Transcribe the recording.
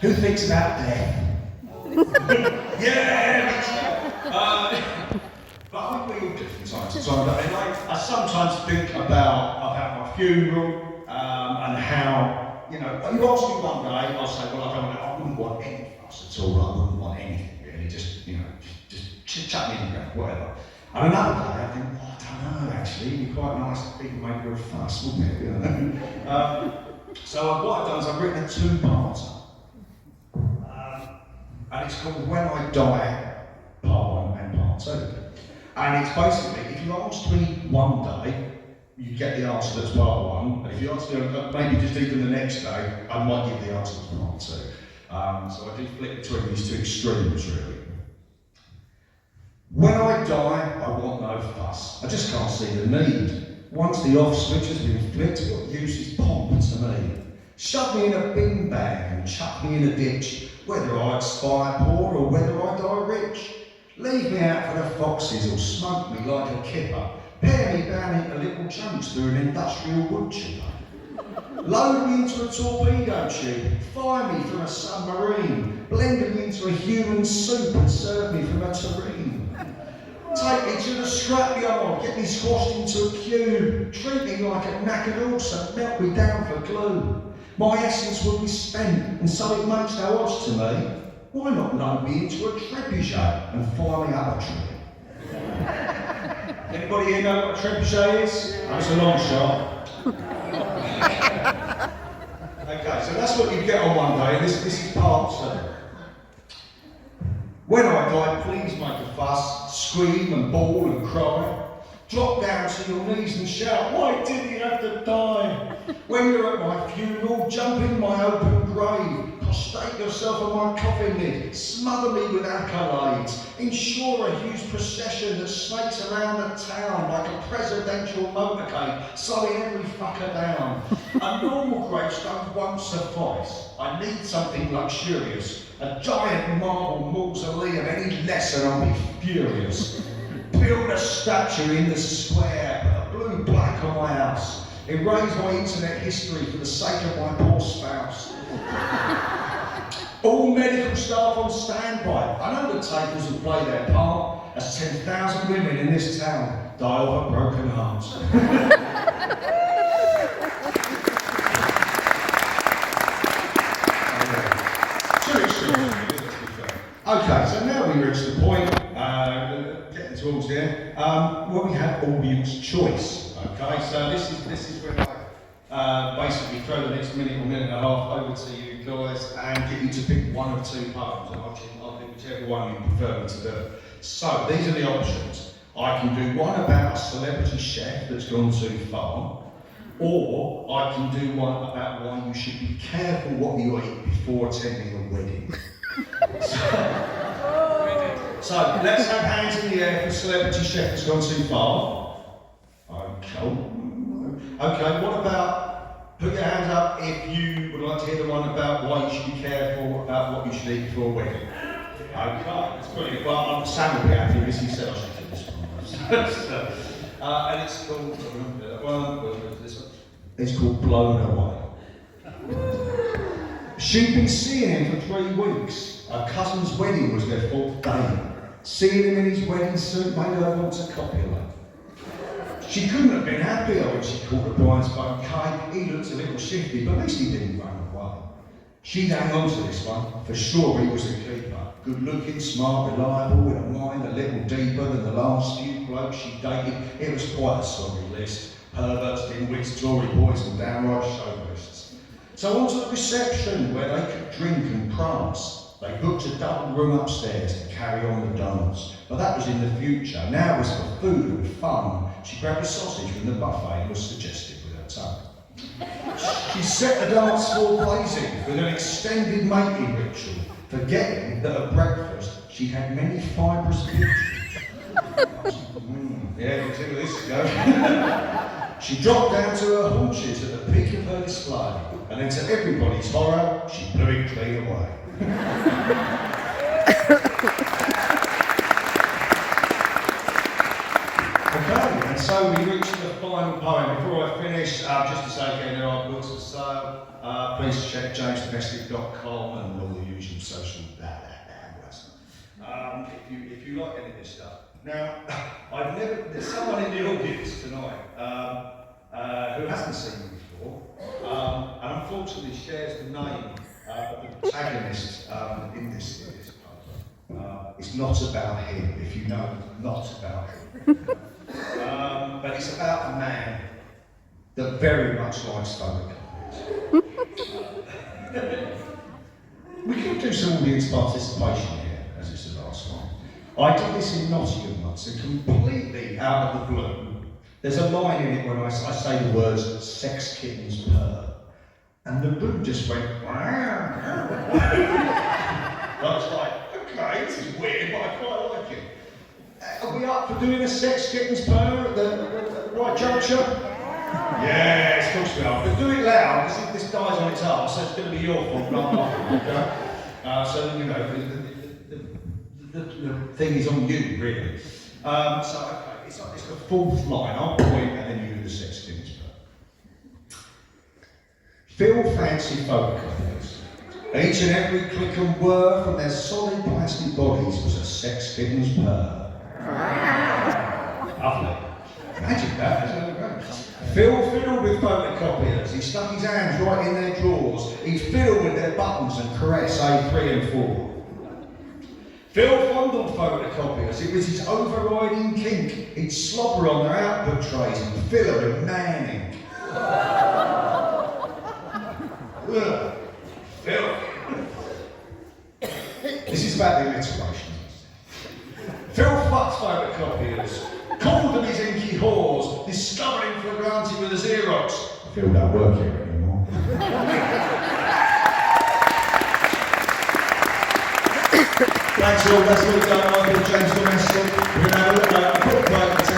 Who thinks about death? Yeah! But I think we all do from time to time. I mean, I sometimes think about my funeral and how, you know, you ask me one day, I'll say, well, I wouldn't want any fuss at all. I wouldn't want anything really. Just, you know, just chuck me in the ground, whatever. And another day, I think, oh, I don't know, actually, it'd be quite nice if people make a fuss, wouldn't it? You know? So what I've done is I've written a two-parter. And it's called When I Die, Part 1 and Part 2. And it's basically, if you asked me one day, you get the answer that's Part 1. And if you asked me maybe just even the next day, I might give the answer that's Part 2. So I do flip between these two extremes, really. When I die, I want no fuss. I just can't see the need. Once the off switch has been flicked, what use is pomp to me? Shove me in a bin bag and chuck me in a ditch, whether I expire poor or whether I die rich. Leave me out for the foxes or smoke me like a kipper. Pare me down into little chunks through an industrial wood chipper. Load me into a torpedo tube, fire me from a submarine, blend me into a human soup and serve me from a tureen. Take me to the scrapyard, get me squashed into a cube, treat me like a knackered horse and melt me down for glue. My essence will be spent, and so it makes no odds to me. Why not load me into a trebuchet and fire me up a tree? Anybody here know what a trebuchet is? It's a long shot. Okay, so that's what you get on one day, and this is part 2. When I die, please make a fuss, scream and bawl and cry. Drop down to your knees and shout, why did he have to die? When you're at my funeral, jump in my open grave, prostrate yourself on my coffin lid, smother me with accolades, ensure a huge procession that snakes around the town like a presidential motorcade, slowing every fucker down. A normal gravestone won't suffice. I need something luxurious. A giant marble mausoleum, any less and I'll be furious. Build a statue in the square, put a blue plaque on my house. Erase my internet history for the sake of my poor spouse. All medical staff on standby, and undertakers will play their part as 10,000 women in this town die of a broken heart. Okay, so now we reach the point, getting towards the end, where we have audience choice. Okay, so this is where I basically throw the next minute or minute and a half over to you guys and get you to pick one of 2 poems, and I'll pick whichever one you prefer me to do. So these are the options. I can do one about a celebrity chef that's gone too far, or I can do one about why you should be careful what you eat before attending a wedding. So let's have hands in the air for celebrity chef that's gone too far. Okay, what about, put your hands up if you would like to hear the one about why you should be careful about what you should eat before a wedding. Okay, that's brilliant. Well, Sam will be happy because he said I should do this one. And it's called, this one. It's called Blown Away. She'd been seeing him for 3 weeks. Her cousin's wedding was their 4th day. Seeing him in his wedding suit made her want to copulate. She couldn't have been happier when she caught the bride's bouquet. He looked a little shifty, but at least he didn't run away. She'd hang on to this one, for sure he was a keeper. Good looking, smart, reliable, with a mind a little deeper than the last few blokes she dated. It was quite a sorry list. Perverts, dimwits, Tory boys and downright chauvinistas. So on to the reception, where they could drink and prance. They booked a double room upstairs to carry on the dance. But that was in the future. Now it was for food and fun. She grabbed a sausage from the buffet and was suggestive with her tongue. She set the dance floor blazing with an extended mating ritual, forgetting that at breakfast she had many fibrous pictures. Yeah, you can see where this is going. She dropped down to her haunches at the peak of her display, and then to everybody's horror, she blew it clean away. Okay, and so we reach the final poem. Before I finish, just to say again, there are books for sale. Please check jamesdomestic.com and all like any of this stuff. Now, there's someone in the audience tonight who hasn't seen me before, and unfortunately shares the name of the protagonist in this play. It's not about him, if you know, not about him. But it's about a man that very much likes photocopies. We could do some audience participation here, as it's the last one. I did this in Nottingham once, and completely out of the blue, there's a line in it when I say the words sex kittens purr, and the room just went I was like, okay, this is weird, but I quite like it. Are we up for doing a sex kittens purr at the right juncture? Yes, of course we are. But do it loud, because this dies on its arse, so it's going to be your fault, not mine, okay? So, you know, the thing is on you, really. Okay, it's the fourth line. I'll point and then you do the sex kittens purr. Phil fancy photocopiers. Each and every click and whir from their solid plastic bodies was a sex kitten's purr. Lovely. Imagine that, isn't it? Phil fiddled with photocopiers. He stuck his hands right in their drawers. He'd fiddle with their buttons and caress A3 and 4. Phil fondled photocopiers. It was his overriding kink. He'd slobber on their output trays and fill her with man ink. Phil. This is about the alliteration. Phil fucked photocopiers, called them his inky whores, discovered him for granted with a Xerox. Phil don't work here anymore. Thanks all, that's all done. I've been James Domestic. We're going to have a quick break.